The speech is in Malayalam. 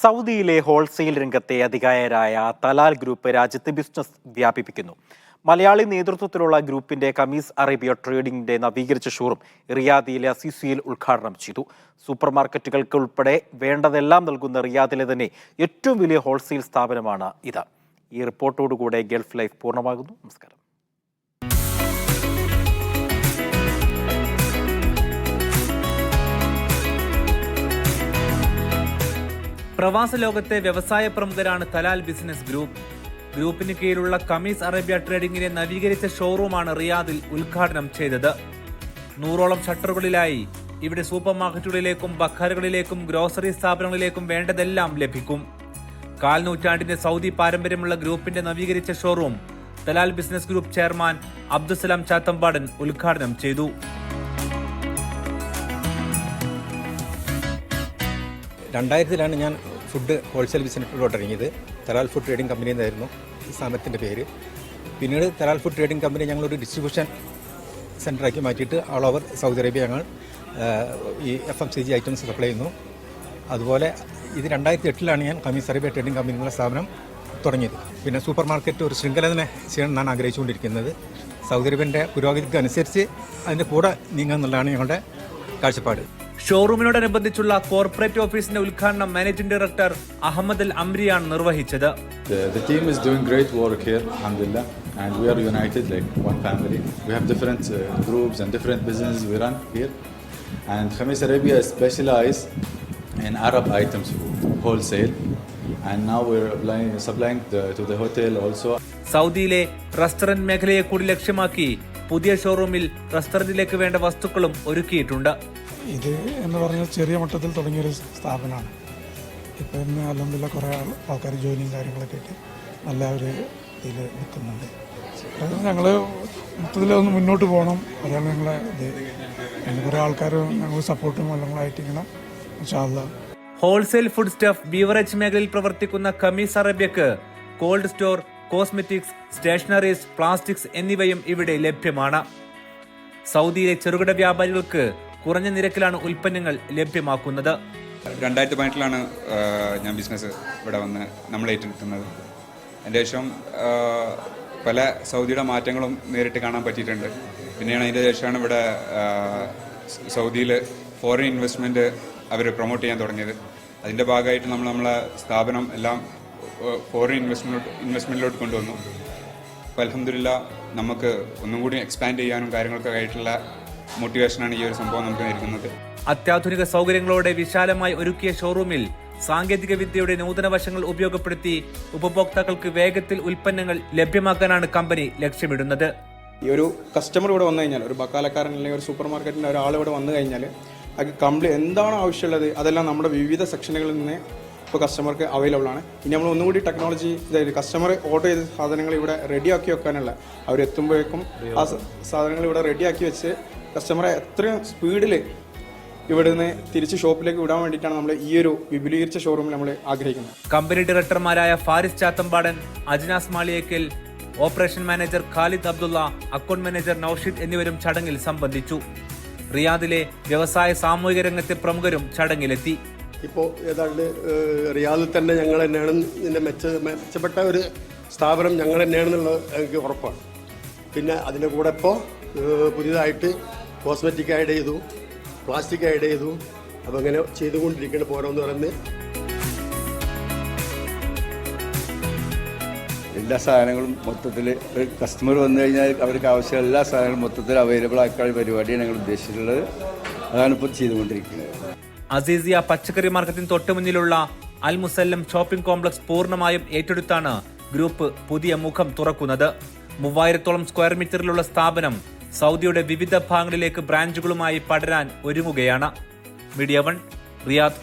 സൗദിയിലെ ഹോൾസെയിൽ രംഗത്തെ അധികായരായ തലാൽ ഗ്രൂപ്പ് രാജ്യത്ത് ബിസിനസ് വ്യാപിപ്പിക്കുന്നു. മലയാളി നേതൃത്വത്തിലുള്ള ഗ്രൂപ്പിന്റെ കമീസ് അറേബ്യ ട്രേഡിംഗിന്റെ നവീകരിച്ച ഷോറൂം റിയാദിലെ അസീസിയിൽ ഉദ്ഘാടനം ചെയ്തു. സൂപ്പർ മാർക്കറ്റുകൾക്ക് ഉൾപ്പെടെ വേണ്ടതെല്ലാം നൽകുന്ന റിയാദിലെ തന്നെ ഏറ്റവും വലിയ ഹോൾസെയിൽ സ്ഥാപനമാണ് ഇത്. ഈ റിപ്പോർട്ടോടുകൂടെ ഗൾഫ് ലൈഫ് പൂർണ്ണമാകുന്നു. നമസ്കാരം. പ്രവാസ ലോകത്തെ വ്യവസായ പ്രമുഖരാണ് തലാൽ ബിസിനസ് ഗ്രൂപ്പ്. ഗ്രൂപ്പിന് കീഴിലുള്ള കമീസ് അറേബ്യ ട്രേഡിംഗിന്റെ നവീകരിച്ച ഷോറൂമാണ് റിയാദിൽ ഉദ്ഘാടനം ചെയ്തത്. 100ഓളം ഷട്ടറുകളിലായി ഇവിടെ സൂപ്പർ മാർക്കറ്റുകളിലേക്കും ബഖാറുകളിലേക്കും ഗ്രോസറി സ്ഥാപനങ്ങളിലേക്കും വേണ്ടതെല്ലാം ലഭിക്കും. 1/4 നൂറ്റാണ്ടിന്റെ സൗദി പാരമ്പര്യമുള്ള ഗ്രൂപ്പിന്റെ നവീകരിച്ച showroom Talal business group chairman Abdussalam Chathampadan ഉദ്ഘാടനം ചെയ്തു. 2000-ലാണ് ഞാൻ ഫുഡ് ഹോൾസെയിൽ ബിസിനസ്സിലോട്ട് ഇറങ്ങിയത്. തലാൽ ഫുഡ് ട്രേഡിംഗ് കമ്പനി എന്നായിരുന്നു ഈ സ്ഥാപനത്തിൻ്റെ പേര്. പിന്നീട് തലാൽ ഫുഡ് ട്രേഡിംഗ് കമ്പനി ഞങ്ങളൊരു ഡിസ്ട്രിബ്യൂഷൻ സെൻ്ററാക്കി മാറ്റിയിട്ട് ഓൾ ഓവർ സൗദി അറേബ്യ ഞങ്ങൾ ഈ FMCG ഐറ്റംസ് സപ്ലൈ ചെയ്യുന്നു. അതുപോലെ ഇത് 2008-ലാണ് ഞാൻ കമീസ് അറേബ്യ ട്രേഡിംഗ് കമ്പനി എന്നുള്ള സ്ഥാപനം തുടങ്ങിയത്. പിന്നെ സൂപ്പർ മാർക്കറ്റ് ഒരു ശൃംഖല തന്നെ ചെയ്യണമെന്നാണ് ആഗ്രഹിച്ചുകൊണ്ടിരിക്കുന്നത്. സൗദി അറേബ്യൻ്റെ പുരോഗതിക്ക് അനുസരിച്ച് അതിൻ്റെ കൂടെ നീങ്ങാമെന്നുള്ളതാണ് ഞങ്ങളുടെ കാഴ്ചപ്പാട്. ഷോറൂമിനോടനുബന്ധിച്ചുള്ള കോർപ്പറേറ്റ് ഓഫീസിന്റെ ഉദ്ഘാടനം മാനേജിംഗ് ഡയറക്ടർ അഹമ്മദ് അൽ അംരിയാണ് നിർവഹിച്ചത്. The team is doing great work here, alhamdulillah, and we are united like one family. We have different groups and different businesses we run here, and Khamis Arabia is specialized in Arab items wholesale, and now we're supplying to the hotel also. സൗദിയിലെ റെസ്റ്റോറന്റ് മേഖലയെ കൂടി ലക്ഷ്യമാക്കി പുതിയ ഷോറൂമിൽ റെസ്റ്റോറന്റിലേക്ക് വേണ്ട വസ്തുക്കളും ഒരുക്കിയിട്ടുണ്ട്. ഇത് എന്ന് പറഞ്ഞാൽ ചെറിയ മട്ടത്തിൽ തുടങ്ങിയൊരു സ്ഥാപനമാണ്. ഇപ്പം ഇന്ന് അൽഹംദുലില്ലാ കുറേ ആൾക്കാർ ജോലിയും കാര്യങ്ങളൊക്കെ ആയിട്ട് നല്ല ഒരു ഇതിൽ നിൽക്കുന്നുണ്ട്. ഞങ്ങൾ മൊത്തത്തിൽ ഒന്ന് മുന്നോട്ട് പോകണം, അതാണ് ഞങ്ങളെ ഇത്. പിന്നെ കുറേ ആൾക്കാർ ഞങ്ങൾ സപ്പോർട്ടും എല്ലാമായിട്ട് ഇങ്ങനെ ഇൻഷാ അല്ലാഹ്. ഹോൾസെയിൽ ഫുഡ് സ്റ്റഫ് ബീവറേജ് മേഖലയിൽ പ്രവർത്തിക്കുന്ന കമീസ് അറേബ്യക്ക് cold store, cosmetics, stationeries, plastics എന്നിവയും ഇവിടെ ലഭ്യമാണ്. സൗദിയിലെ ചെറുകിട വ്യാപാരികൾക്ക് കുറഞ്ഞ നിരക്കിലാണ് ഉൽപ്പന്നങ്ങൾ ലഭ്യമാക്കുന്നത്. 2018-ലാണ് ഞാൻ ബിസിനസ് ഇവിടെ വന്ന് നമ്മൾ ഏറ്റെടുക്കുന്നത്. അതിൻ്റെ ശേഷം പല സൗദിയുടെ മാറ്റങ്ങളും നേരിട്ട് കാണാൻ പറ്റിയിട്ടുണ്ട്. പിന്നെയാണ് അതിൻ്റെ ശേഷമാണ് ഇവിടെ സൗദിയിൽ ഫോറിൻ ഇൻവെസ്റ്റ്മെൻറ്റ് അവർ പ്രൊമോട്ട് ചെയ്യാൻ തുടങ്ങിയത്. അതിൻ്റെ ഭാഗമായിട്ട് നമ്മളെ സ്ഥാപനം എല്ലാം ഫോറിൻ ഇൻവെസ്റ്റ്മെൻറ്റിലോട്ട് കൊണ്ടുവന്നു. അപ്പോൾ അൽഹംദുലില്ലാ നമുക്ക് ഒന്നും കൂടി എക്സ്പാൻഡ് ചെയ്യാനും കാര്യങ്ങളൊക്കെ ആയിട്ടുള്ള മോട്ടിവേഷനാണ് ഈ ഒരു സംഭവം നമുക്ക് നൽകുന്നത്. അത്യാധുനിക സൗകര്യങ്ങളോടെ വിശാലമായി ഒരുക്കിയ ഷോറൂമിൽ സാങ്കേതിക വിദ്യയുടെ നൂതന വശങ്ങൾ ഉപയോഗപ്പെടുത്തി ഉപഭോക്താക്കൾക്ക് വേഗത്തിൽ ഉൽപ്പന്നങ്ങൾ ലഭ്യമാക്കാനാണ് കമ്പനി ലക്ഷ്യമിടുന്നത്. ഈ ഒരു കസ്റ്റമർ ഇവിടെ വന്നു കഴിഞ്ഞാൽ, ഒരു ബക്കാലക്കാരൻ അല്ലെങ്കിൽ ഒരു സൂപ്പർ മാർക്കറ്റിൻ്റെ ഒരാൾ ഇവിടെ വന്നു കഴിഞ്ഞാൽ അത് എന്താണോ ആവശ്യമുള്ളത് അതെല്ലാം നമ്മുടെ വിവിധ സെക്ഷനുകളിൽ നിന്ന് ഇപ്പോൾ കസ്റ്റമർക്ക് അവൈലബിൾ ആണ്. ഇനി നമ്മൾ ഒന്നുകൂടി ടെക്നോളജി കസ്റ്റമർ ഓർഡർ ചെയ്ത സാധനങ്ങൾ ഇവിടെ റെഡിയാക്കി വെക്കാനുള്ള, അവരെത്തുമ്പോഴേക്കും ആ സാധനങ്ങൾ ഇവിടെ റെഡിയാക്കി വെച്ച് കസ്റ്റമറെ എത്രയും സ്പീഡിൽ ഇവിടെ നിന്ന് തിരിച്ച് ഷോപ്പിലേക്ക് വിടാൻ വേണ്ടിയിട്ടാണ് നമ്മൾ ഈ ഒരു വിപുലീകരിച്ച ഷോറൂമിൽ നമ്മൾ ആഗ്രഹിക്കുന്നത്. കമ്പനി ഡയറക്ടർമാരായ Faris Chathampadan, Ajnas Maliyekkal, operation manager Khalid Abdulla, account manager Naushid എന്നിവരും ചടങ്ങിൽ സംബന്ധിച്ചു. റിയാദിലെ വ്യവസായ സാമൂഹിക രംഗത്തെ പ്രമുഖരും ചടങ്ങിലെത്തി. ഇപ്പോൾ ഏതാണ്ട് റിയാദിൽ തന്നെ ഞങ്ങൾ തന്നെയാണ് ഇതിൻ്റെ മെച്ചപ്പെട്ട ഒരു സ്ഥാപനം ഞങ്ങൾ തന്നെയാണെന്നുള്ളത് എനിക്ക് ഉറപ്പാണ്. പിന്നെ അതിൻ്റെ കൂടെ ഇപ്പോൾ പുതിയതായിട്ട് കോസ്മെറ്റിക് ആഡ് ചെയ്തു, പ്ലാസ്റ്റിക് ആഡ് ചെയ്തു. അപ്പോൾ അങ്ങനെ ചെയ്തുകൊണ്ടിരിക്കണം പോരോന്ന് പറയുന്നത്. എല്ലാ സാധനങ്ങളും മൊത്തത്തിൽ കസ്റ്റമർ വന്നു കഴിഞ്ഞാൽ അവർക്ക് ആവശ്യമുള്ള എല്ലാ സാധനങ്ങളും മൊത്തത്തിൽ അവൈലബിൾ ആക്കാനുള്ള പരിപാടിയാണ് ഞങ്ങൾ ഉദ്ദേശിച്ചിട്ടുള്ളത്. അതാണ് ഇപ്പോൾ ചെയ്തുകൊണ്ടിരിക്കുന്നത്. അസീസിയ പച്ചക്കറി മാർക്കറ്റിന് തൊട്ടുമുന്നിലുള്ള അൽ മുസല്ലം ഷോപ്പിംഗ് കോംപ്ലക്സ് പൂർണ്ണമായും ഏറ്റെടുത്താണ് ഗ്രൂപ്പ് പുതിയ മുഖം തുറക്കുന്നത്. 3000-ഓളം സ്ക്വയർ മീറ്ററിലുള്ള സ്ഥാപനം സൗദിയുടെ വിവിധ ഭാഗങ്ങളിലേക്ക് ബ്രാഞ്ചുകളുമായി പടരാൻ ഒരുങ്ങുകയാണ്. Media 1, Riyadh.